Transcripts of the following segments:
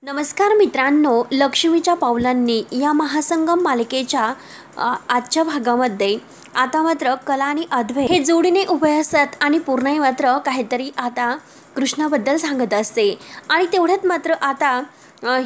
नमस्कार मित्रांनो, लक्ष्मीच्या पावलांनी या महासंगम मालिकेच्या आजच्या भागामध्ये आता मात्र कला आणि अद्वैत हे जोडीने उभे असतात आणि पूर्णाई मात्र काहीतरी आता कृष्णाबद्दल सांगत असते आणि तेवढ्यात मात्र आता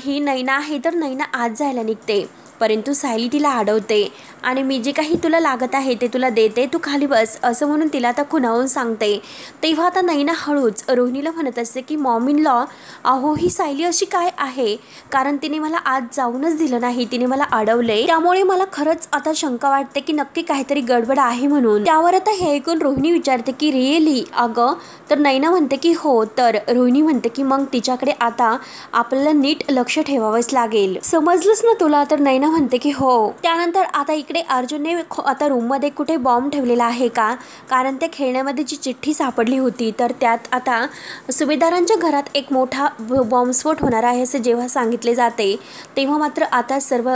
ही नैना आहे तर नैना आज जायला निघते, परंतु सायली तिला अडवते आणि मी जे काही तुला लागत आहे ते तुला देते, तू खाली बस असं म्हणून तिला आता खुणावून सांगते। तेव्हा आता नैना हळूच रोहिणीला म्हणत असते की मॉम इन लॉ, अहो ही सायली अशी काय आहे, कारण तिने मला आज जाऊनच दिलं नाही, तिने मला अडवले, त्यामुळे मला खरंच आता शंका वाटते की नक्की काहीतरी गडबड आहे म्हणून। त्यावर आता हे ऐकून रोहिणी विचारते की रिअली अगं, तर नैना म्हणते की हो, तर रोहिणी म्हणते की मग तिच्याकडे आता आपल्याला नीट लक्ष ठेवावंच लागेल, समजलंच ना तुला। तर नैना म्हणते की हो। त्यानंतर आता इकडे अर्जुनने आता रूम मध्ये कुठे बॉम्ब ठेवलेला आहे का, कारण त्या खेळण्यामध्ये जी चिठ्ठी सापडली होती तर त्यात आता सुभेदारांच्या घरात एक मोठा बॉम्बस्फोट होणार आहे असे जेव्हा सांगितले जाते, तेव्हा मात्र आता सर्व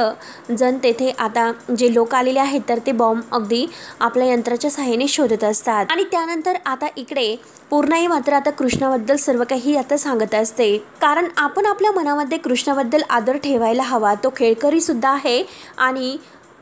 जण तेथे आता जे लोक आलेले आहेत तर ते बॉम्ब अगदी आपल्या यंत्राच्या सहाय्याने शोधत असतात। आणि त्यानंतर आता इकडे पूर्णाई मात्र आता कृष्णाबद्दल सर्व काही आता सांगत असते, कारण आपण आपल्या मनामध्ये कृष्णाबद्दल आदर ठेवायला हवा, तो खेळकरी सुद्धा आहे आणि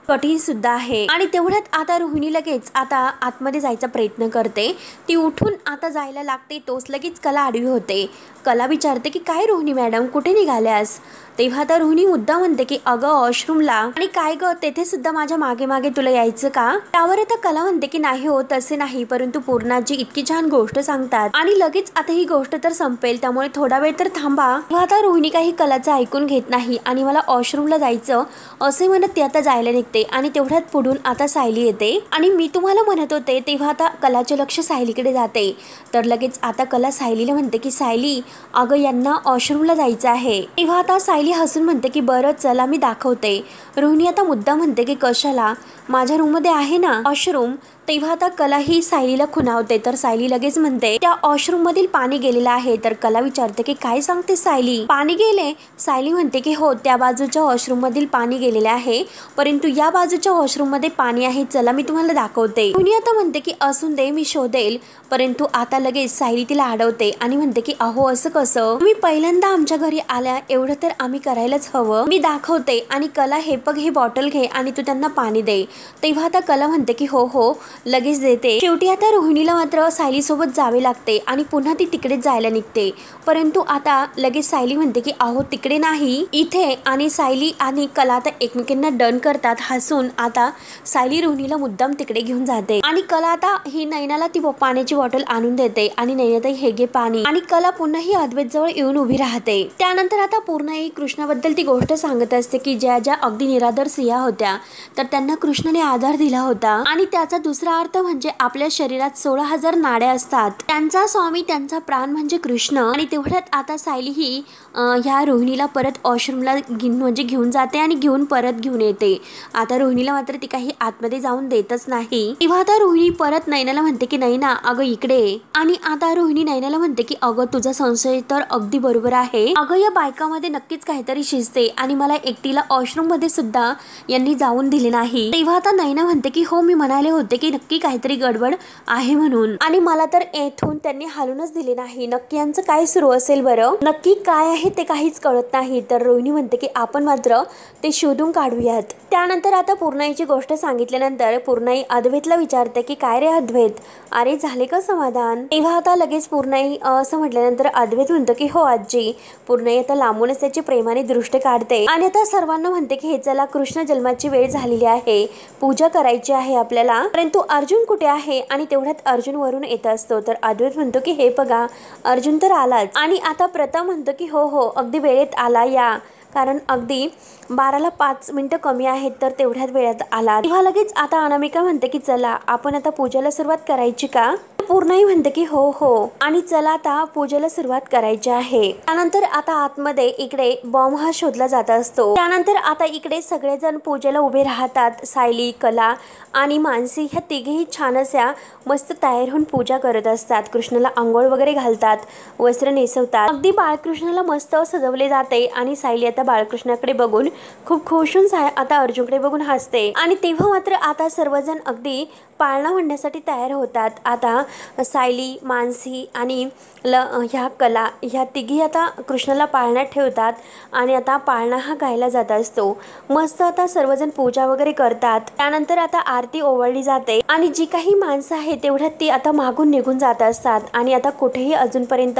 कठीण सुद्धा आहे। आणि तेवढ्यात आता रोहिणी लगेच आता आतमध्ये जायचा प्रयत्न करते, ती उठून आता जायला लागते, तोच लगेच कला आडवी होते। कला विचारते की काय रोहिणी मॅडम, कुठे निघाल्यास? तेव्हा आता रोहिणी मुद्दा म्हणते की अगं वॉशरूमला। आणि काय ग, तेथे सुद्धा माझ्या मागे मागे तुला यायचं का? त्यावर आता कला म्हणते की नाही हो, तसे नाही, परंतु पूर्णाजी इतकी छान गोष्ट सांगतात आणि लगेच आता ही गोष्ट तर संपेल, त्यामुळे थोडा वेळ तर थांबा। तेव्हा आता रोहिणी काही कलाचं ऐकून घेत नाही आणि मला वॉशरूमला जायचं असे म्हणत ती आता जायला निघते। आणि तेवढ्यात पुढून आता सायली येते आणि मी तुम्हाला म्हणत होते, तेव्हा आता कलाचे लक्ष सायलीकडे जाते, तर लगेच आता कला सायलीला म्हणते की सायली अगं, यांना वॉशरूमला जायचं आहे। तेव्हा आता सायली हसून म्हणते की बरं चला मी दाखवते। रोहिणी आता मुद्दा म्हणते की कशाला, माझ्या रूम मध्ये आहे ना वॉशरूम। तेव्हा आता कला ही सायलीला खुणावते, तर सायली लगेच म्हणते त्या वॉशरूम मधील पाणी गेलेलं आहे। तर कला विचारते की काय सांगते सायली, पाणी गेले? सायली म्हणते की हो, त्या बाजूच्या वॉशरूम मधील पाणी गेलेले आहे, परंतु या बाजूच्या वॉशरूम मध्ये पाणी आहे, चला मी तुम्हाला दाखवते। रोहिणी आता म्हणते की असून दे, मी शोधेल, परंतु आता लगेच सायली तिला अडवते आणि म्हणते की अहो असं कसं, मी पहिल्यांदा आमच्या घरी आल्या, एवढं तर आम्ही करायलाच हवं, मी दाखवते। आणि कला हे बघ, ही बॉटल घे आणि तू त्यांना पाणी दे। तेव्हा आता कला म्हणते की हो हो लगेच देते। शेवटी आता रोहिणीला मात्र सायली सोबत जावे लागते आणि पुन्हा ती तिकडेच जायला निघते, परंतु आता लगेच सायली म्हणते की अहो तिकडे नाही, इथे। आणि सायली आणि कला आता एकमेकांना डन करतात हसून। आता सायली रोहिणीला मुद्दाम तिकडे घेऊन जाते आणि कला आता ही नैनाला ती पाण्याची बॉटल आणून देते आणि नैनाताई हे घे पाणी। आणि कला पुन्हा ही अद्वैत जवळ येऊन उभी राहते। त्यानंतर आता पूर्णाई कृष्णाबद्दल ती गोष्ट सांगत असते की ज्या ज्या अगदी निराधार स्त्रिया होत्या तर त्यांना कृष्णाने आधार दिला होता आणि त्याचा दुसरा अर्थ म्हणजे आपल्या शरीरात 16,000 नाड्या असतात, त्यांचा स्वामी, त्यांचा प्राण म्हणजे कृष्ण। आणि तेवढ्यात आता सायली ही ह्या रोहिणीला परत वॉशरूमला म्हणजे घेऊन जाते आणि परत घेऊन येते। आता रोहिणीला मात्र ती काही आतमध्ये जाऊन देतच नाही। तेव्हा आता रोहिणी परत नैनाला म्हणते की नैना अगं इकडे। आणि आता रोहिणी नैनाला म्हणते की अगं तुझा संशय तर अगदी बरोबर आहे, अगं या बायकामध्ये नक्कीच काहीतरी शिजते आणि मला एकटीला वॉशरूम मध्ये सुद्धा यांनी जाऊन दिले नाही। तेव्हा आता नैना म्हणते की हो, मी म्हणाले होते की नक्की काहीतरी गडबड आहे म्हणून, आणि मला तर येथून त्यांनी हालूनच दिले नाही, नक्की यांचं काय सुरू असेल बरं, नक्की काय आहे ते काहीच कळत नाही। तर रोहिणी म्हणते की आपण मात्र ते शोधून काढूयात। त्यानंतर आता पूर्णाईची गोष्ट सांगितल्यानंतर पूर्णाई अद्वैतला विचारते की काय रे अद्वैत, अरे झाले का समाधान? तेव्हा आता लगेच पूर्णाई असं म्हटल्यानंतर अद्वैत म्हणतो की हो आजी। पूर्णाई आता लांबूनच त्याची प्रेमाने दृष्टी काढते आणि आता सर्वांना म्हणते की हे चला, कृष्ण जन्माची वेळ झालेली आहे, पूजा करायची आहे आपल्याला, परंतु अर्जुन कुठे आहे? आणि तेवढ्यात अर्जुन वरून येत असतो, तर अद्वैत म्हणतो की हे बघा अर्जुन तर आलाच। आणि आता प्रथा म्हणतो की हो हो अगदी वेळेत आला या, कारण अगदी 12ला 5 मिनिटं कमी आहेत, तर तेवढ्याच वेळात आला। तेव्हा लगेच आता अनामिका म्हणते की चला आपण आता पूजेला सुरुवात करायची का? पूर्णाई म्हणते की हो हो, आणि चला आता पूजेला सुरुवात करायची आहे। त्यानंतर आता आतमध्ये इकडे बॉम्ब हा शोधला जात असतो। त्यानंतर आता इकडे सगळेजण पूजेला उभे राहतात, सायली, कला आणि मानसी ह्या तिघेही छान अशा मस्त तयार होऊन पूजा करत असतात। कृष्णाला आंघोळ वगैरे घालतात, वस्त्र नेसवतात, अगदी बाळकृष्णाला मस्त सजवले जाते। आणि सायली आता बाळकृष्णाकडे बघून खूप खुश होऊन आता अर्जुनकडे बघून हसते। आणि तेव्हा मात्र आता सर्वजण अगदी पाळणा म्हणण्यासाठी तयार होतात। आता सायली, मानसी आणि ह्या कला ह्या तिघी आता कृष्णाला पाळण्यात ठेवतात आणि आता पाळणा हा गायला जात असतो। मस्त आता सर्वजण पूजा वगैरे करतात। त्यानंतर आता आरती ओवाळली जाते आणि जी काही माणसं आहेत तेवढ्यात ती आता मागून निघून जात असतात आणि आता कुठेही अजूनपर्यंत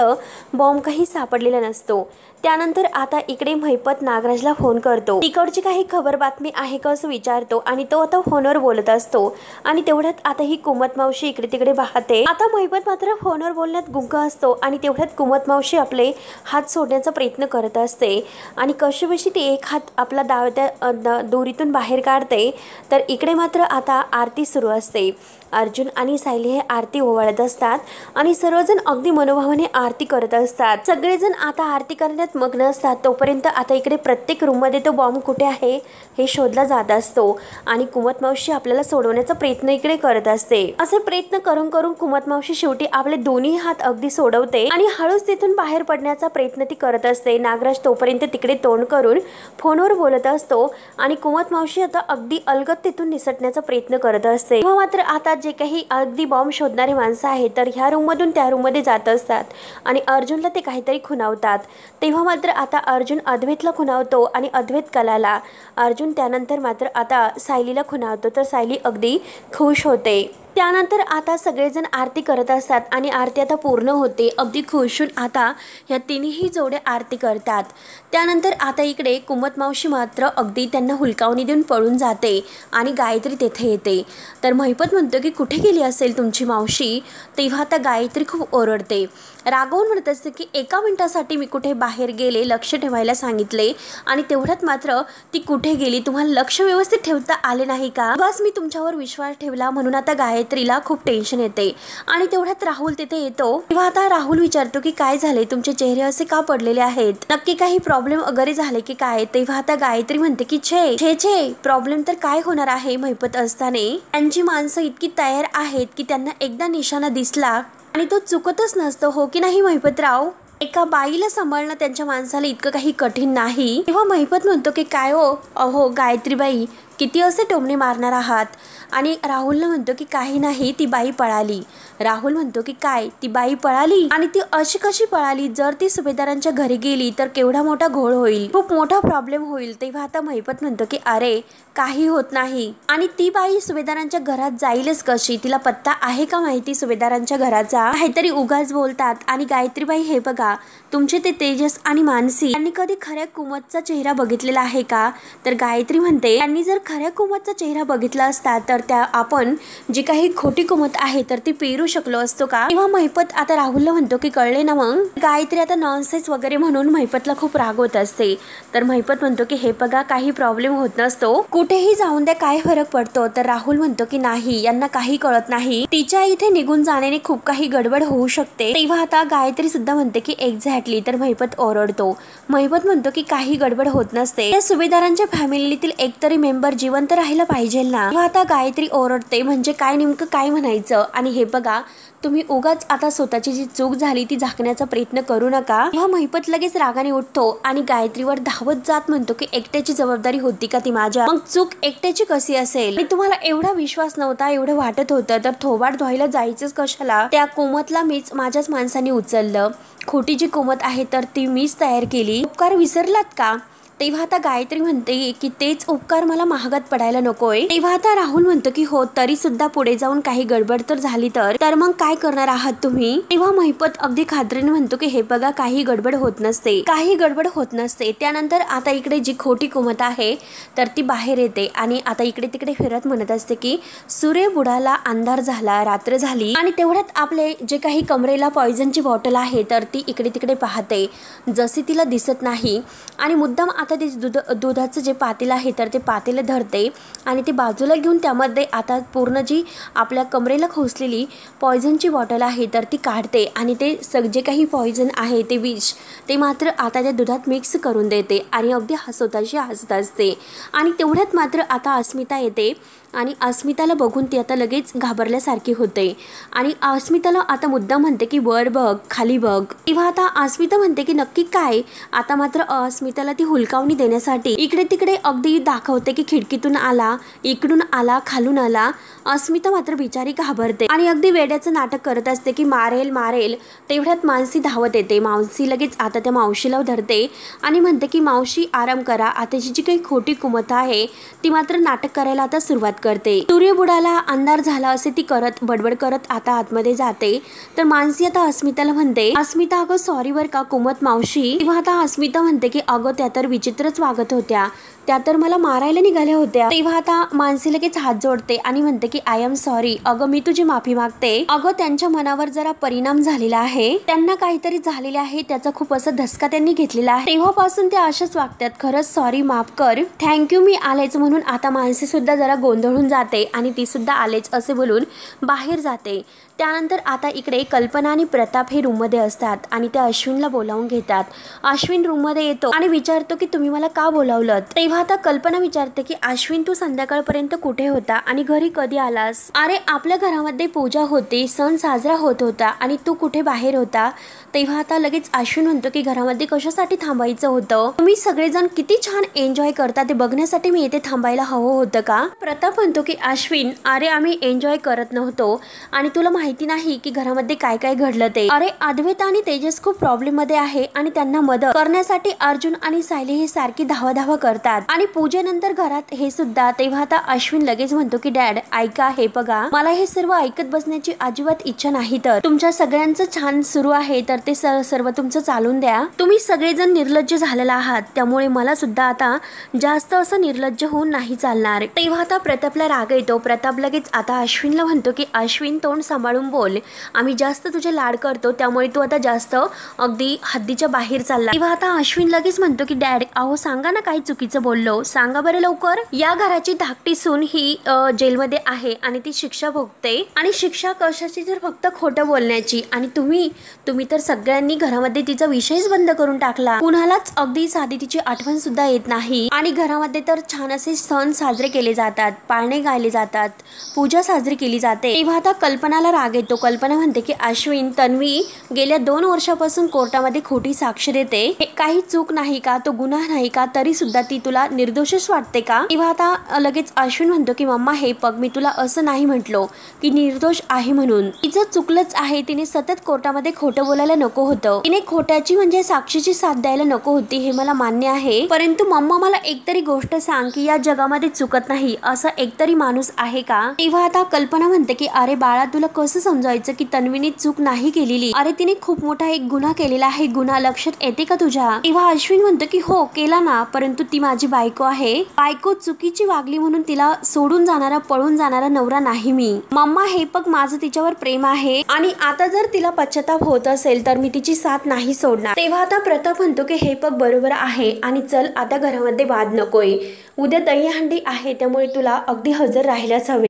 बॉम्ब काही सापडलेला नसतो। त्यानंतर आता इकडे महिपत नागराजला फोन करतो, तिकडची काही खबर बातमी आहे का असं विचारतो आणि तो आता फोनवर बोलत असतो आणि तेवढ्यात आता ही कुमत मावशी इकडे तिकडे पाहते। आता महिपत मात्र फोनवर बोलण्यात गुंग असतो आणि तेवढ्यात कुमत मावशी आपले हात सोडण्याचा प्रयत्न करत असते आणि कशीबशी ती एक हात आपला त्या दोरीतून बाहेर काढते। तर इकडे मात्र आता आरती सुरू असते। अर्जुन आणि सायली हे आरती ओवाळत असतात आणि सर्वजण अगदी मनोभावाने आरती करत असतात। सगळेजण आता आरती करण्यात मग्न असतात। तोपर्यंत आता इकडे प्रत्येक रूममध्ये तो बॉम्ब कुठे आहे हे शोधला जात असतो आणि कुमत मावशी आपल्याला सोडवण्याचा प्रयत्न इकडे करत असते। असे प्रयत्न करून करून कुमत मावशी शेवटी आपले दोन्ही हात अगदी सोडवते आणि हळूच तिथून बाहेर पडण्याचा प्रयत्न ती करत असते। नागराज तोपर्यंत तिकडे तोंड करून फोनवर बोलत असतो आणि कुमत मावशी आता अगदी अलगद तिथून निसटण्याचा प्रयत्न करत असते। तेव्हा मात्र आता जे काही अगदी बॉम्ब शोधणारे माणसं आहेत तर ह्या रूम मधून त्या रूम मध्ये जात असतात आणि अर्जुनला ते काहीतरी खुणावतात। तेव्हा मात्र आता अर्जुन अद्वैतला खुणावतो आणि अद्वैत कलाला। अर्जुन त्यानंतर मात्र आता सायलीला खुणावतो तर सायली अगदी खुश होते। त्यानंतर आता सगळेजण आरती करत असतात आणि आरती आता पूर्ण होते। अगदी खुश होऊन आता ह्या तिन्ही जोडे आरती करतात। त्यानंतर आता इकडे कुमत मावशी मात्र अगदी त्यांना हुलकावणी देऊन पळून जाते आणि गायत्री तेथे येते। तर महिपत म्हणतो की कुठे गेली असेल तुमची मावशी। तेव्हा आता गायत्री खूप ओरडते, रागवून म्हणत असते की एका मिनिटासाठी मी कुठे बाहेर गेले, लक्ष ठेवायला सांगितले आणि तेवढ्यात मात्र ती कुठे गेली, तुम्हाला लक्ष व्यवस्थित ठेवता आले नाही का? बस मी तुमच्यावर विश्वास ठेवला म्हणून आता गायत्रीला खूप टेन्शन येते आणि तेवढ्यात राहुल तिथे येतो। तेव्हा आता राहुल विचारतो की काय झाले, तुमचे चेहरे असे का पडलेले आहेत, नक्की काही प्रॉब्लेम वगैरे झाले की काय? तेव्हा आता गायत्री म्हणते की छे प्रॉब्लेम तर काय होणार आहे, महिपत असताना त्यांची माणसं इतकी तयार आहेत की त्यांना एकदा निशाणा दिसला आणि तो चुकतच नसतो, हो की नाही महिपतराव? एका बाईला सांभाळणं त्यांच्या माणसाला इतकं काही कठीण नाही। तेव्हा महिपत म्हणतो की काय हो, अहो गायत्रीबाई किती असे टोमणे मारणार आहात? आणि राहुलला म्हणतो की काही नाही, ती बाई पळाली। राहुल म्हणतो की काय, ती बाई पळाली? आणि ती अशी कशी पळाली? जर ती सुभेदारांच्या घरी गेली तर केवढा मोठा घोळ होईल, खूप मोठा प्रॉब्लेम होईल। तेव्हा आता महिपत म्हणतो की अरे काही होत नाही आणि ती बाई सुभेदारांच्या घरात जाईलच कशी, तिला पत्ता आहे का माहिती सुभेदारांच्या घराचा? काहीतरी उगाच बोलतात। आणि गायत्रीबाई हे बघा, तुमचे ते तेजस आणि मानसी यांनी कधी खऱ्या कुमतचा चेहरा बघितलेला आहे का? तर गायत्री म्हणते त्यांनी जर खऱ्या कुमतचा चेहरा बघितला असता तर त्या आपण जी काही खोटी कुमत आहे तर ती पेरू शकलो असतो का? तेव्हा महिपत आता राहुलला म्हणतो की कळले ना मग? गायत्री आता नॉनसेन्स वगैरे म्हणून महिपतला खूप राग होत असते। तर महिपत म्हणतो की हे बघा काही प्रॉब्लेम होत नसतो, कुठेही जाऊन द्या, काय फरक पडतो? तर राहुल म्हणतो की नाही, यांना काही कळत नाही, तिच्या इथे निघून जाण्याने खूप काही गडबड होऊ शकते। तेव्हा आता गायत्री सुद्धा म्हणते की एक्झॅक्टली। तर महिपत ओरडतो, महिपत म्हणतो की काही गडबड होत नसते, त्या सुभेदारांच्या फॅमिलीतील एकतरी मेंबर जिवंत राहायला पाहिजे ना। तेव्हा आता गायत्री ओरडते म्हणजे काय, नेमकं काय म्हणायचं? आणि हे बघा तुम्ही उगाच आता स्वतःची जी चूक झाली ती झाकण्याचा प्रयत्न करू नका। तेव्हा महिपत लगेच रागाने उठतो आणि गायत्रीवर धावत जात म्हणतो की एकट्याची जबाबदारी होती का ती माझ्या? मग चूक एकट्याची कशी असेल? आणि तुम्हाला एवढा विश्वास नव्हता, एवढं वाटत होतं तर थोबाड धुवायला जायचंच कशाला? त्या कोमतला मीच माझ्याच माणसाने उचललं, खोटी जी कोमत आहे तर ती मीच तयार केली, उपकार विसरलात का? तेव्हा आता गायत्री म्हणते की तेच उपकार मला महागात पडायला नकोय। तेव्हा आता राहुल म्हणतो की हो, तरी सुद्धा पुढे जाऊन काही गडबड तर झाली तर मग काय करणार आहात तुम्ही? तेव्हा महिपत अगदी खात्रीने म्हणतो की हे बघा काही गडबड होत नसते, काही गडबड होत नसते। त्यानंतर आता इकडे जी खोटी कुमत आहे तर ती बाहेर येते आणि आता इकडे तिकडे फिरत म्हणत असते की सूर्य बुडाला, अंधार झाला, रात्र झाली। आणि तेवढ्यात आपले जे काही कमरेला पॉइझनची बॉटल आहे तर ती इकडे तिकडे पाहते, जशी तिला दिसत नाही आणि मुद्दाम आता ते दुधाचं जे पातेलं आहे तर ते पातेलं धरते आणि ते बाजूला घेऊन त्यामध्ये आता पूर्ण जी आपल्या कमरेला खोसलेली पॉइझनची बॉटल आहे तर ती काढते आणि ते जे काही पॉइझन आहे ते विष ते मात्र आता त्या दुधात मिक्स करून देते आणि अगदी स्वतःशी हसत असते। आणि तेवढ्यात मात्र आता अस्मिता येते आणि अस्मिताला बघून ती आता लगेच घाबरल्यासारखी होते आणि अस्मिताला आता मुद्दा म्हणते की वर बघ, खाली बघ। तेव्हा आता अस्मिता म्हणते की नक्की काय? आता मात्र अस्मिताला ती हुलका शिकवणी देण्यासाठी इकडे तिकडे अगदी दाखवते की खिडकीतून आला, इकडून आला, खालून आला। अस्मिता मात्र बिचारी घाबरते आणि अगदी वेड्याचं नाटक करत असते की मारेल मारेल। तेवढ्यात मानसी धावत येते। मानसी लगेच आता त्या मावशीला धरते आणि म्हणते की मावशी आराम करा, आताची जी काही खोटी कुमत आहे ती मात्र नाटक करायला आता सुरुवात करते। सूर्य बुडाला, अंधार झाला असे ती करत बडबड करत आता आतमध्ये जाते। तर मानसी आता अस्मिताला म्हणते, अस्मिता अगं सॉरी बर का कुमत मावशी। तेव्हा आता अस्मिता म्हणते की अगं त्या तर विचित्रच वागत होत्या, त्या तर मला मारायला निघाल्या होत्या। तेव्हा आता मानसी लगेच हात जोडते आणि म्हणते की आय एम सॉरी, अगं मी तुझी माफी मागते। अगं त्यांच्या मनावर जरा परिणाम झालेला आहे, त्यांना काहीतरी झालेले आहे, त्याचा खूप असा धसका त्यांनी घेतलेला आहे, तेव्हापासून ते अशाच वागतात, खरंच सॉरी, माफ कर, थँक्यू, मी आलेच। म्हणून आता मानसी सुद्धा जरा गोंधळून जाते आणि ती सुद्धा आलेच असे बोलून बाहेर जाते। त्यानंतर आता इकडे कल्पना आणि प्रताप हे रूममध्ये असतात आणि ते अश्विनला बोलावून घेतात। अश्विन रूममध्ये येतो आणि विचारतो की तुम्ही मला का बोलावलं। तेव्हा आता कल्पना विचारते की अश्विन तू संध्याकाळपर्यंत कुठे होता आणि घरी कधी आलास। अरे आपल्या घरामध्ये पूजा होती, सण साजरा होत होता आणि तू कुठे बाहेर होता। तेव्हा आता लगेच अश्विन म्हणतो की घरामध्ये कशासाठी थांबायचं होतं, तुम्ही सगळेजण किती छान एन्जॉय करता ते बघण्यासाठी मी इथे थांबायला हवं होतं का। प्रताप म्हणतो की अश्विन अरे आम्ही एन्जॉय करत नव्हतो आणि तुला माहिती नाही की घरामध्ये काय काय घडलं ते। अरे अद्वैत आणि तेजस खूप प्रॉब्लेम मध्ये आहे आणि त्यांना मदत करण्यासाठी अर्जुन आणि सायली हे सारखी धावाधावा करतात आणि पूजेनंतर घरात हे सुद्धा। तेव्हा आता अश्विन लगेच म्हणतो की डॅड ऐका, हे बघा मला हे सर्व ऐकत बसण्याची अजिबात इच्छा नाही, तर तुमच्या सगळ्यांचं छान सुरू आहे तर ते सर्व तुमचं चालून द्या, तुम्ही सगळेजण निर्लज्ज झालेला आहात, त्यामुळे मला सुद्धा आता जास्त असं निर्लज्ज होऊन नाही चालणार। तेव्हा आता प्रतापला राग येतो। प्रताप लगेच आता अश्विनला म्हणतो की अश्विन तोंड सांभाळून बोल, आम्ही जास्त तुझे लाड करतो त्यामुळे तू आता जास्त अगदी हद्दीच्या बाहेर चालला। तेव्हा आता अश्विन लगेच म्हणतो की डॅड अहो सांगा ना काही चुकीचं बोललो, सांगा बरं लवकर। या घराची धाकटी सून ही जेलमध्ये आहे आणि ती शिक्षा भोगते आणि शिक्षा कशाची, तर फक्त खोटं बोलण्याची, आणि तुम्ही तर सगळ्यांनी घरामध्ये तिचा विषयच बंद करून टाकला, कुणालाच अगदी साधी तिची आठवण सुद्धा येत नाही आणि घरामध्ये तर छान असे सण साजरे केले जातात, पाळणे गायले जातात, पूजा साजरी केली जाते। तेव्हा आता कल्पनाला राग येतो। कल्पना म्हणते की अश्विन तन्वी गेल्या 2 वर्षापासून कोर्टामध्ये खोटी साक्ष देते, हे काही चूक नाही का, तो गुन्हा नाही का, तरी सुद्धा ती तुला निर्दोषच वाटते का। तेव्हा आता लगेच अश्विन म्हणतो की मम्मा हे बघ मी तुला असं नाही म्हटलो की निर्दोष आहे म्हणून, तिचं चुकलंच आहे, तिने सतत कोर्टामध्ये खोटं बोलायला नको होतं, तिने खोट्याची म्हणजे साक्षीची साथ द्यायला नको होती, हे मला मान्य आहे, परंतु मम्मा मला एकतरी गोष्ट सांग की या जगामध्ये चुकत नाही असा एकतरी माणूस आहे का। तेव्हा आता कल्पना म्हणते की अरे बाळा तुला कसं समजायचं की तन्वीने चूक नाही केलेली, अरे तिने खूप मोठा एक गुन्हा केलेला आहे, गुन्हा लक्षात येते का तुझ्या। तेव्हा अश्विन म्हणतो की हो केला ना, परंतु ती माझी बायको आहे, बायको चुकीची वागली म्हणून तिला सोडून जाणारा पळून जाणारा नवरा नाही मी। मम्मा हे बघ माझं तिच्यावर प्रेम आहे आणि आता जर तिला पश्चाताप होत असेल तर मी तिची साथ नाही सोडणार। तेव्हा आता प्रताप म्हणतो की हे बघ बरोबर आहे आणि चल आता घरामध्ये वाद नकोय, उद्या दहीहंडी आहे त्यामुळे तुला अगदी हजर राहायलाच हवे।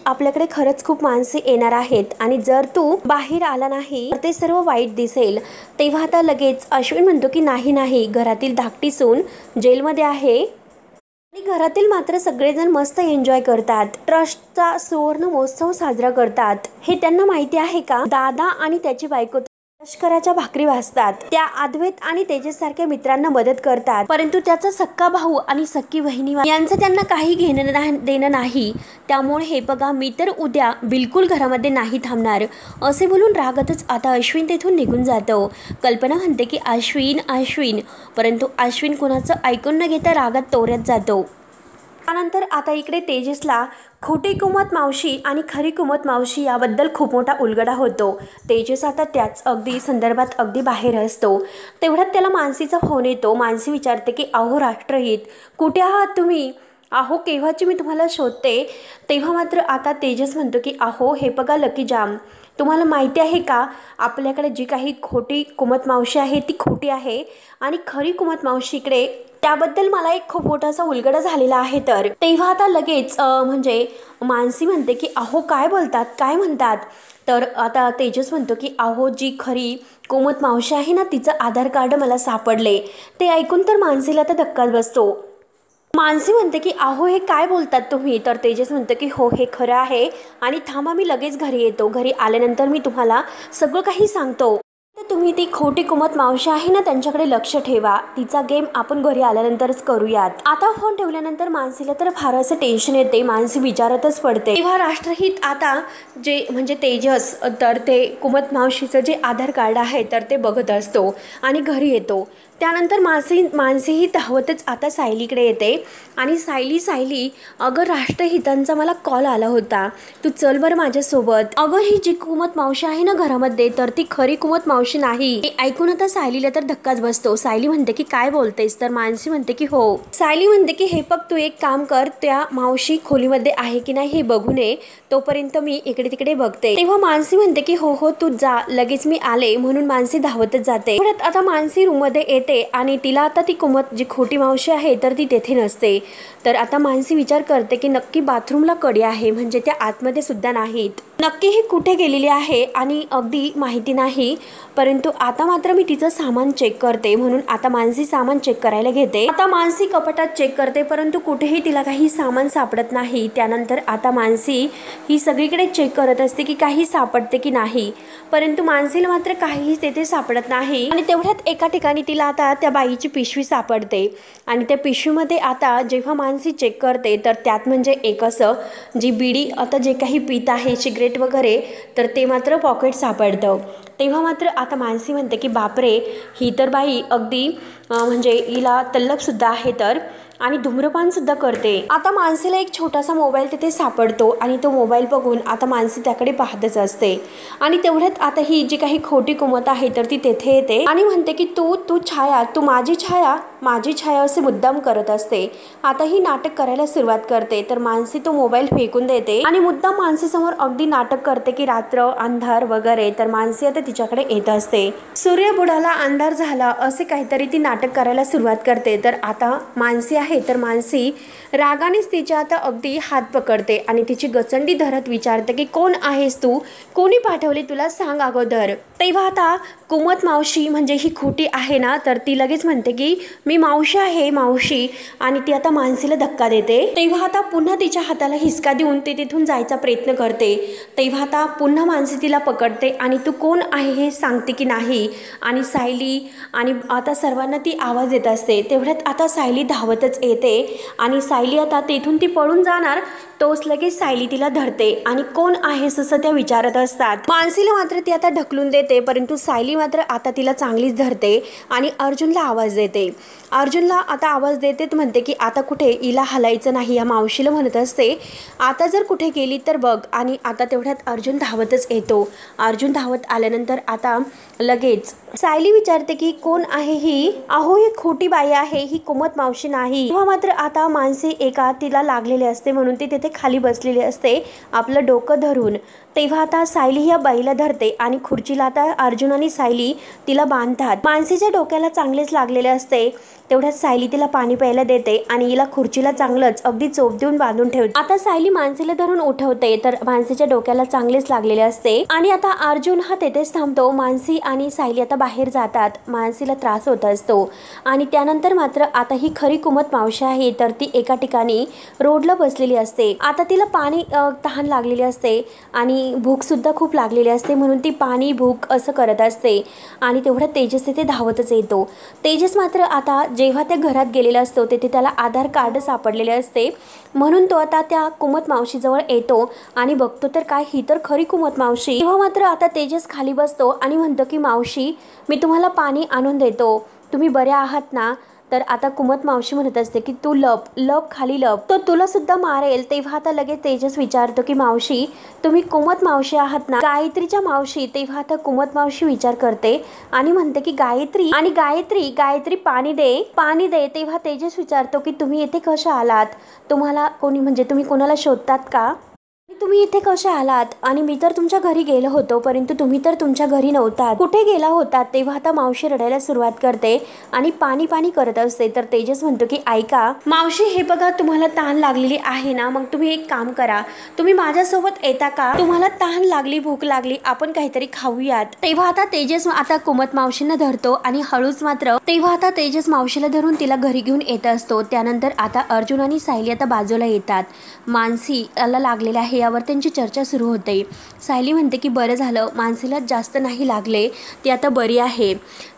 आपल्याकडे खरंच खूप माणसे येणार आहेत आणि जर तू बाहेर आला नाही तर ते सर्व वाईट दिसेल। तेव्हा आता लगेच अश्विन म्हणतो की नाही, घरातील धाकटी सून जेलमध्ये आहे आणि घरातील मात्र सगळेजण मस्त एन्जॉय करतात, ट्रस्टचा सुवर्ण महोत्सव साजरा करतात, हे त्यांना माहिती आहे का। दादा आणि त्याची बायको लष्कराच्या भाकरी वाजतात, त्या अद्वैत आणि तेजस सारख्या मित्रांना मदत करतात, परंतु त्याचा सक्का भाऊ आणि सक्की बहिणी यांचं त्यांना काही घेणं देणं नाही, त्यामुळे हे बघा मी तर उद्या बिलकुल घरामध्ये नाही थांबणार असे बोलून रागातच आता अश्विन तेथून निघून जातो। कल्पना म्हणते की अश्विन, परंतु अश्विन कुणाचं ऐकून न घेता रागात तोऱ्यात जातो। त्यानंतर आता इकडे तेजसला खोटी कुमत मावशी आणि खरी कुमत मावशी याबद्दल खूप मोठा उलगडा होतो। तेजस आता त्याच अगदी संदर्भात अगदी बाहेर असतो। तेवढ्यात त्याला मानसीचा फोन येतो। मानसी विचारते की अहो राष्ट्रहित कुठे आहात तुम्ही, अहो केव्हाची मी तुम्हाला शोधते। तेव्हा मात्र आता तेजस म्हणतो की अहो हे बघा लकी जाम, तुम्हाला माहिती आहे का आपल्याकडे जी काही खोटी कुमत मावशी आहे ती खोटी आहे आणि खरी कुमत मावशी इकडे, त्याबद्दल मला एक खूप मोठासा उलगडा झालेला आहे। तर तेव्हा आता लगेच म्हणजे मानसी म्हणते की अहो काय बोलतात, काय म्हणतात। तर आता तेजस म्हणतो की अहो जी खरी कुमत मावशी आहे ना तिचं आधार कार्ड मला सापडले। ते ऐकून तर मानसीला तर धक्काच बसतो। मानसी म्हणते की अहो हे काय बोलतात तुम्ही। तर तेजस म्हणतं की हो हे खरं आहे आणि थांबा मी लगेच घरी येतो, घरी आल्यानंतर मी तुम्हाला सगळं काही सांगतो। तर तुम्ही ती खोटी कुमत मावशी आहे ना त्यांच्याकडे लक्ष ठेवा. तिचा गेम आपण घरी आल्यानंतरच करूयात. आता फोन ठेवल्यानंतर मानसीला तर फार असं टेन्शन येते. मानसी विचारतच पडते. तेव्हा राष्ट्रहित आता जे म्हणजे तेजस तर ते कुमत मावशीचं जे आधार कार्ड आहे तर ते बघत असतो आणि घरी येतो. त्यानंतर मानसीही धावतच आता सायलीकडे येते आणि सायली अगं राष्ट्रहितांचा मला कॉल आला होता, तू चल बरं माझ्यासोबत. अगं ही जी कुमत मावशी आहे ना घरामध्ये तर ती खरी कुमत मावशी नाही. हे ऐकून आता सायलीला तर धक्काच बसतो. सायली म्हणते की काय बोलतेस, तर मानसी म्हणते की हो. सायली म्हणते की हे बघ तू एक काम कर, त्या मावशी खोलीमध्ये आहे की नाही हे बघून ये, तोपर्यंत मी इकडे तिकडे बघते. तेव्हा मानसी म्हणते की हो हो तू जा, लगेच मी आले. म्हणून मानसी धावतच जाते. परत आता मानसी रूम मध्ये येते आणि तिला आता ती कुमत जी खोटी मावशी आहे तर ती तेथे नसते. तर आता मानसी विचार करते की नक्की बाथरूमला कडी आहे, म्हणजे त्या आतमध्ये सुद्धा नाहीत. नक्की ही कुठे गेलेली आहे आणि अगदी माहिती नाही. परंतु आता मात्र मी तिचं सामान चेक करते. म्हणून आता मानसी सामान चेक करायला घेते. आता मानसी कपाटात चेक करते परंतु कुठेही तिला काही सामान सापडत नाही. त्यानंतर आता मानसी ही सगळीकडे चेक करत असते की काही सापडते की नाही. परंतु मानसीला मात्र काहीही तेथे सापडत नाही. आणि तेवढ्यात एका ठिकाणी तिला आता त्या बाईची पिशवी सापडते आणि त्या पिशवीमध्ये आता जेव्हा मानसी चेक करते तर त्यात म्हणजे एक असं जी बिडी आता जे काही पीत आहे सिगरेट वगैरे तर ते मात्र पॉकेट सापडतं. तेव्हा मात्र आता मानसी म्हणते की बापरे, ही तर बाई अगदी म्हणजे हिला तल्लखसुद्धा आहे तर, आणि धूम्रपानसुद्धा करते. आता मानसीला एक छोटासा मोबाईल तिथे सापडतो आणि तो मोबाईल बघून आता मानसी त्याकडे पाहतच असते. आणि तेवढ्यात आता ही जी काही खोटी कुमत आहे तर ती तेथे येते आणि म्हणते की तू छाया, तू माझी छाया असे मुद्दाम करत असते. आता ही नाटक करायला सुरुवात करते. तर मानसी तो मोबाईल फेकून देते आणि मुद्दाम मानसीसमोर अगदी नाटक करते की रात्र अंधार वगैरे. तर मानसी आता तिच्याकडे येत असते. सूर्य बुडाला अंधार झाला असे काहीतरी ती नाटक करायला सुरुवात करते. तर आता मानसी तर मानसी रागानेच तिच्या आता अगदी हात पकडते आणि तिची गचंडी धरत विचारते की कोण आहेस तू, कोणी पाठवले तुला, सांग अगोदर. तेव्हा आता कुमत मावशी म्हणजे ही खोटी आहे ना तर ती लगेच म्हणते की मी मावशी आहे मावशी, आणि ती आता मानसीला धक्का देते. तेव्हा आता पुन्हा तिच्या हाताला हिसका देऊन ती तिथून जायचा प्रयत्न करते. तेव्हा आता पुन्हा मानसी तिला पकडते आणि तू कोण आहे हे सांगते की नाही. आणि सायली आणि आता सर्वांना ती आवाज देत असते. तेवढ्यात आता सायली धावतच येते आणि सायली आता तेथून ती पळून जाणार तोच लगेच सायली तिला धरते आणि कोण आहेस असं त्या विचारत असतात. मानसीला मात्र ती आता ढकलून देते परंतु सायली मात्र आता तिला चांगलीच धरते आणि अर्जुनला आवाज देते. अर्जुनला आता आवाज देते म्हणते की आता कुठे हिला हलायचं नाही, या मावशीला म्हणत असते आता जर कुठे गेली तर बघ. आणि आता तेवढ्यात अर्जुन धावतच येतो. अर्जुन धावत आल्यानंतर आता लगेच सायली विचारते की कोण आहे ही, अहो ही खोटी बाई आहे, ही कुमत मावशी नाही. तेव्हा मात्र आता मानसी एका तिला लागलेले असते म्हणून ती तिथे खाली बसलेली असते आपलं डोकं धरून. तेव्हा आता सायली या बाईला धरते आणि खुर्चीला आता अर्जुन आणि सायली तिला बांधतात. मानसीच्या डोक्याला चांगलेच लागलेले असते. तेवढ्यात सायली तिला पाणी प्यायला देते आणि हिला खुर्चीला चांगलंच अगदी चोप देऊन बांधून ठेवते. आता सायली मानसीला धरून उठवते तर मानसीच्या डोक्याला चांगलेच लागलेले असते. आणि आता अर्जुन हा तेथेच थांबतो. मानसी आणि सायली आता बाहेर जातात. मानसीला त्रास होत असतो आणि त्यानंतर मात्र आता ही खरी कुमत मावशी आहे तर ती एका ठिकाणी रोडला बसलेली असते. आता तिला पाणी तहान लागलेली असते आणि भूक सुद्धा खूप लागलेली असते म्हणून ती पाणी भूक असं करत असते. आणि तेवढ्या तेजस तिथे धावतच येतो. तेजस मात्र आता जेव्हा त्या घरात गेलेला असतो तेथे त्याला आधार कार्ड सापडलेले असते म्हणून तो आता त्या कुमत मावशीजवळ येतो आणि बघतो तर काय ही तर खरी कुमत मावशी. तेव्हा मात्र आता तेजस खाली बसतो आणि म्हणतो की मावशी मी तुम्हाला पाणी आणून देतो, तुम्ही बरे आहात ना. तर आता कुमत मावशी म्हणत असते की तू लप खाली लप, तो तुला सुद्धा मारेल. तेव्हा आता लगेच तेजस विचारतो की मावशी तुम्ही कुमत मावशी आहात ना, गायत्रीच्या मावशी. तेव्हा आता कुमत मावशी विचार करते आणि म्हणते की गायत्री, आणि गायत्री पाणी दे. तेव्हा तेजस विचारतो की तुम्ही इथे कशा आलात, तुम्हाला कोणी म्हणजे तुम्ही कोणाला शोधतात का, तुम्ही इथे कसे आलात. आणि मी तर तुमच्या घरी गेलो होतो परंतु तुम्ही तर तुमच्या घरी नव्हतात, कुठे गेला होतात. तेव्हा आता मावशी रडायला सुरुवात करते आणि पाणी करत असते. तर तेजस म्हणतो की ऐका मावशी हे बघा तुम्हाला तहान लागलेली आहे ना, मग तुम्ही एक काम करा, तुम्ही माझ्यासोबत येता का, तुम्हाला तहान लागली भूक लागली आपण काहीतरी खाऊयात. तेव्हा आता तेजस आता कुमत मावशींना धरतो आणि हळूच मात्र तेव्हा आता तेजस मावशीला धरून तिला घरी घेऊन येत असतो. त्यानंतर आता अर्जुन आणि सायली आता बाजूला येतात. मानसी याला लागलेला आहे यावर त्यांची चर्चा सुरू होते. सायली म्हणते की बरं झालं, मानसीला जास्त नाही लागले, ती आता बरी आहे.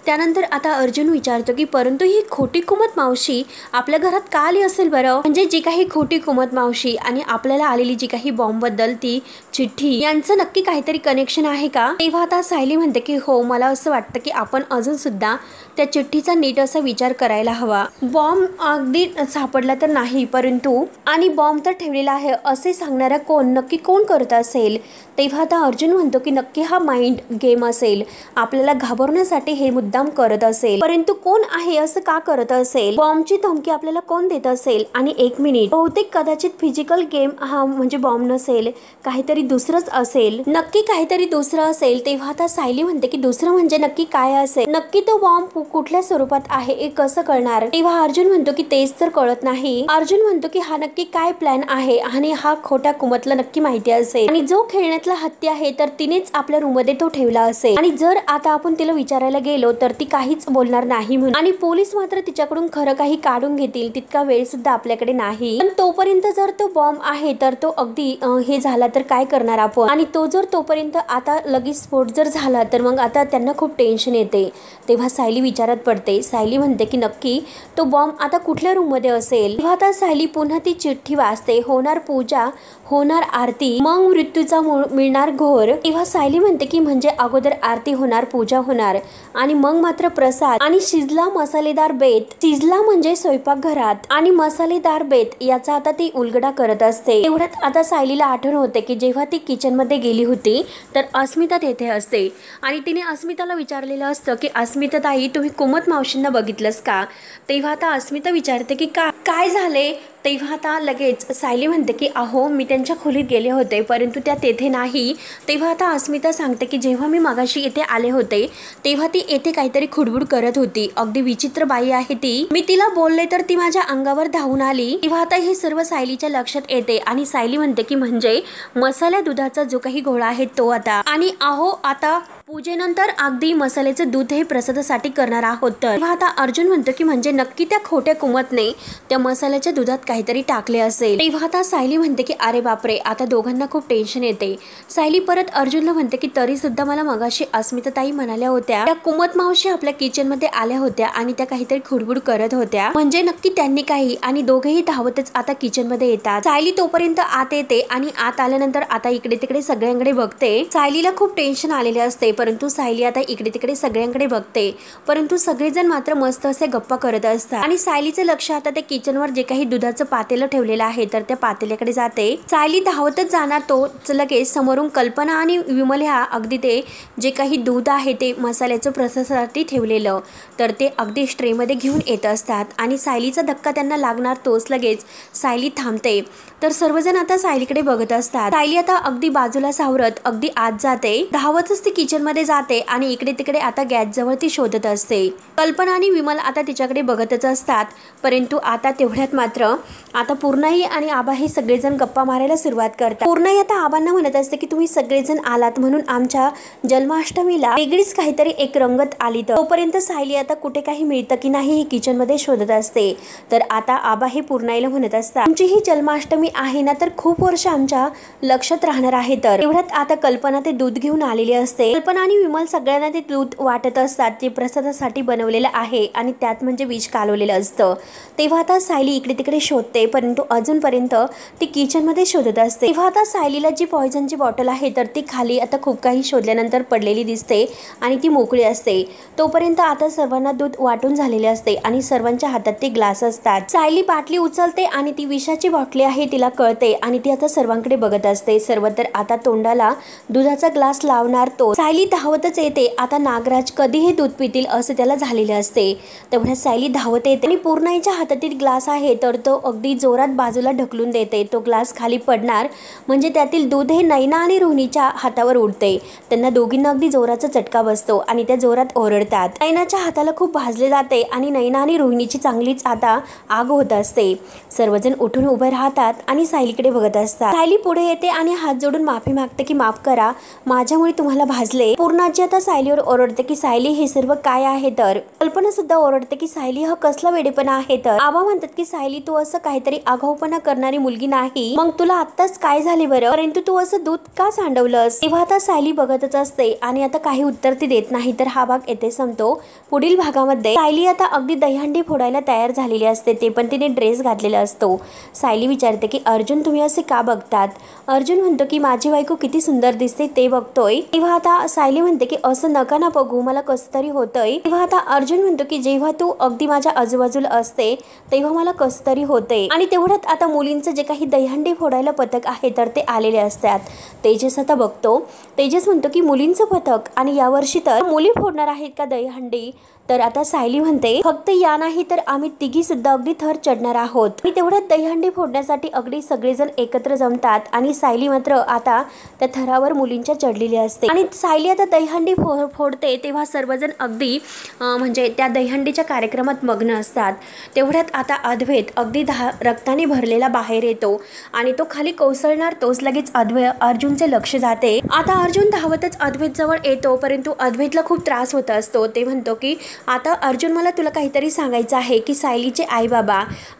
त्यानंतर आता अर्जुन विचारतो की परंतु ही खोटी कुमत मावशी आपल्या घरात का आली असेल बरं? म्हणजे जी काही खोटी कुमत मावशी आणि आपल्याला आलेली जी काही बॉम्बबद्दल ती चिठ्ठी यांचं नक्की काहीतरी कनेक्शन आहे का? तेव्हा आता सायली म्हणते की हो, मला असं वाटतं की आपण अजून सुद्धा त्या चिठ्ठीचा नीट असा विचार करायला हवा. बॉम्ब अगदी सापडला तर नाही, परंतु आणि बॉम्ब तर ठेवलेला आहे असे सांगणारा कोण, नक्की कोण करत असेल? तेव्हा आता अर्जुन म्हणतो की नक्की हा माइंड गेम असेल, आपल्याला घाबरण्यासाठी हे मुद्दाम करत असेल. परंतु कोण आहे, असं का करत असेल? बॉम्बची धमकी आपल्याला कोण देत असेल? आणि एक मिनिट, बहुतेक कदाचित फिजिकल गेम हा म्हणजे बॉम्ब नसेल, काहीतरी दुसरंच असेल. नक्की काहीतरी दुसरं असेल. तेव्हा आता सायली म्हणते की दुसरं म्हणजे नक्की काय असेल? नक्की तो बॉम्ब कुठल्या स्वरूपात आहे हे कसं कळणार? तेव्हा अर्जुन म्हणतो की तेच तर कळत नाही. अर्जुन म्हणतो की हा नक्की काय प्लॅन आहे आणि हा खोट्या कुमतला नक्की माहिती असेल आणि जो खेळण्यातला हत्ती आहे तर तिनेच आपल्या रूम मध्ये तो ठेवला असेल आणि जर आता आपण तिला विचारायला गेलो तर ती काहीच बोलणार नाही म्हणून, आणि पोलीस मात्र तिच्याकडून खरं काही काढून घेतील तितका वेळ सुद्धा आपल्याकडे नाही. पण तोपर्यंत जर तो बॉम्ब आहे तर तो अगदी हे झाला तर काय करणार आपण? आणि तो जर तोपर्यंत आता लगेच स्फोट जर झाला तर मग आता त्यांना खूप टेन्शन येते. तेव्हा सायली विचारात पडते. सायली म्हणते की नक्की तो बॉम्ब आता कुठल्या रूम मध्ये असेल? तेव्हा आता सायली पुन्हा ती चिठ्ठी वाचते. होणार पूजा, होणार आरती, मग मृत्यूचा मिळणार घोर. तेव्हा सायली म्हणते की म्हणजे अगोदर आरती होणार, पूजा होणार आणि मग मात्र प्रसाद आणि शिजला मसालेदार बेत. शिजला म्हणजे स्वयंपाकघरात आणि मसालेदार बेत याचा आता ती उलगडा करत असते. एवढ्यात आता सायलीला आठवण होते की जेव्हा ती किचन मध्ये गेली होती तर अस्मिता तेथे असते आणि तिने अस्मिताला विचारलेलं असतं की अस्मिता ताई, तुम्ही कुमत मावशींना बघितलंस का? तेव्हा आता अस्मिता विचारते की काय झाले? तेव्हा आता लगेच सायली म्हणते की अहो, मी त्यांच्या खोलीत गेले होते परंतु त्या तेथे नाही. तेव्हा आता अस्मिता सांगते की जेव्हा मी मगाशी येथे आले होते तेव्हा ती येथे काहीतरी खुडबुड करत होती. अगदी विचित्र बाई आहे ती. मी तिला बोलले तर ती माझ्या अंगावर धावून आली. तेव्हा आता हे सर्व सायलीच्या लक्षात येते आणि सायली म्हणते की म्हणजे मसाल्या दुधाचा जो काही घोळा आहे तो आता, आणि अहो आता पूजेनंतर अगदी मसाल्याचं दूध हे प्रसादासाठी करणार आहोत. तेव्हा आता अर्जुन म्हणतो की म्हणजे नक्की त्या खोट्या कुमतने त्या मसाल्याच्या दुधात काहीतरी टाकले असेल. तेव्हा आता सायली म्हणते की अरे बापरे, आता दोघांना खूप टेन्शन येते. सायली परत अर्जुनला म्हणते की तरी सुद्धा मला मगाशी अस्मिता ताई म्हणाल्या होत्या त्या कुमत मावशी आपल्या किचन मध्ये आल्या होत्या आणि त्या काहीतरी खुडबुड करत होत्या, म्हणजे नक्की त्यांनी काही. आणि दोघेही धावतच आता किचन मध्ये येतात. सायली तोपर्यंत आत येते आणि आत आल्यानंतर आता इकडे तिकडे सगळ्यांकडे बघते. सायलीला खूप टेन्शन आलेले असते परंतु सायली आता इकडे तिकडे सगळ्यांकडे बघते, परंतु सगळेजण मात्र मस्त असे गप्पा करत असतात. आणि सायलीचं लक्ष आता त्या किचनवर जे काही दुधाचं पातेलं ठेवलेलं आहे तर त्या पातेल्याकडे जाते. सायली धावतच जाणार तो लगेच समोरून कल्पना आणि विमल ह्या अगदी ते जे काही दूध आहे ते मसाल्याचं प्रसादासाठी ठेवलेलं तर ते अगदी ट्रे मध्ये घेऊन येत असतात आणि सायलीचा धक्का त्यांना लागणार तोच लगेच सायली थांबते. तर सर्वजण आता सायलीकडे बघत असतात. सायली आता अगदी बाजूला सावरत अगदी आत जाते. धावतच ती किचन मध्ये जाते आणि इकडे तिकडे आता गॅस जवळ ती शोधत असते. कल्पना आणि विमल आता तिच्याकडे बघतच असतात, परंतु आता तेवढ्यात मात्र आता पूर्णाई आणि आबा हे सगळेजण गप्पा मारायला सुरुवात करतात. पूर्णाई आता आबांना म्हणत असते की तुम्ही सगळेजण आलात म्हणून आमच्या जन्माष्टमीला वेगळीच काहीतरी एक रंगत आली. तोपर्यंत सायली आता कुठे काही मिळतं की नाही हे किचन मध्ये शोधत असते. तर आता आबा हे पूर्णाईला म्हणत असतात तुमची ही जन्माष्टमी आहे ना तर खूप वर्ष आमच्या लक्षात राहणार आहे. तर एवढ्यात आता कल्पना ते दूध घेऊन आलेली असते. कल्पना आणि विमल सगळ्यांना ते दूध वाटत असतात ते प्रसादासाठी बनवलेलं आहे आणि त्यात म्हणजे विष कालवलेलं असतं. तेव्हा आता सायली इकडे तिकडे शोधते परंतु अजूनपर्यंत ती किचन मध्ये शोधत असते. तेव्हा आता सायलीला जी पॉइझनची बॉटल आहे तर ती खाली आता खूप काही शोधल्यानंतर पडलेली दिसते आणि ती मोकळी असते. तोपर्यंत आता सर्वांना दूध वाटून झालेले असते आणि सर्वांच्या हातात ते ग्लास असतात. सायली बाटली उचलते आणि ती विषाची बाटली आहे तिला कळते आणि ती आता सर्वांकडे बघत असते. सर्व तर आता तोंडाला दुधाचा ग्लास लावणार तो सायली धावतच येते. आता नागराज कधी हे दूध पितील असं त्याला झालेले असते. तेवढ्या सायली धावत येते आणि पूर्णाईच्या हातातील ग्लास आहे तर तो अगदी जोरात बाजूला ढकलून देते. तो ग्लास खाली पडणार म्हणजे त्यातील दूध हे नैना आणि रोहिणीच्या हातावर उडते. त्यांना दोघींना अगदी जोराचा चटका बसतो आणि त्या जोरात ओरडतात. नैनाच्या हाताला खूप भाजले जाते आणि नैना आणि रोहिणीची चांगलीच आता आग होत असते. सर्वजण उठून उभे राहतात आणि सायलीकडे बघत असतात. सायली पुढे येते आणि हात जोडून माफी मागते की माफ करा, माझ्यामुळे तुम्हाला भाजले. पूर्णाची आता सायलीवर ओरडते की सायली हे सर्व काय आहे, तर कल्पना सुद्धा ओरडते की सायली हा कसला वेडेपणा आहे. तर आबा म्हणतात की सायली तू असं काहीतरी आगाऊपणा करणारी मुलगी नाही, मग तुला आत्ताच काय झाले बरं, परंतु तू असं दूध का सांडवलंस. तेव्हा आता सायली बघतच असते आणि आता काही उत्तर ती देत नाही. तर हा भाग येथे संपतो. पुढील भागामध्ये सायली आता अगदी दहीहंडी फोडायला तयार झालेली असते, ते पण तिने ड्रेस घातलेला असतो. सायली विचारते की अर्जुन तुम्ही असे का बघतात. अर्जुन म्हणतो की माझी बायको किती सुंदर दिसते ते बघतोय. तेव्हा आता सायली म्हणते की असं नका ना बघू, मला कसं तरी होतंय. तेव्हा आता अर्जुन म्हणतो की जेव्हा तू अगदी माझ्या आजूबाजूला असते तेव्हा मला कसं तरी होते. आणि तेवढ्यात आता मुलींचं जे काही दहीहंडी फोडायला पथक आहे तर ते आलेले असतात. तेजस आता बघतो. तेजस म्हणतो की मुलींचं पथक आणि यावर्षी तर मुली फोडणार आहेत का दहीहंडी. तर आता सायली म्हणते फक्त या नाही तर आम्ही तिघी सुद्धा अगदी थर चढणार आहोत. आणि तेवढ्यात दहीहंडी फोडण्यासाठी अगदी सगळेजण एकत्र जमतात आणि सायली मात्र आता त्या थरावर मुलींच्या चढलेली असते. आणि सायली आता दहीहंडी फोडते तेव्हा सर्वजण अगदी म्हणजे त्या दहीहंडीच्या कार्यक्रमात मग्न असतात. तेवढ्यात आता अद्वैत अगदी रक्ताने भरलेला बाहेर येतो आणि तो खाली कोसळणार तोच लगेच अर्जुनचे लक्ष जाते. आता अर्जुन धावतच अद्वैत जवळ येतो, परंतु अद्वैतला खूप त्रास होत असतो. ते म्हणतो की आता अर्जुन मला तुला काहीतरी सांगायचं आहे की सायलीचे आई बाबा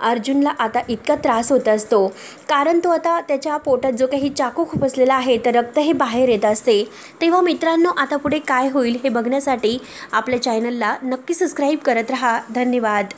अर्जुनला आता इतका त्रास होत असतो कारण तो आता त्याच्या पोटात जो काही चाकू खुपसलेला आहे तर रक्त हे बाहेर येत असते. तेव्हा मित्रांनो आता पुढे काय होईल हे बघण्यासाठी आपल्या चॅनलला नक्की सबस्क्राईब करत राहा. धन्यवाद.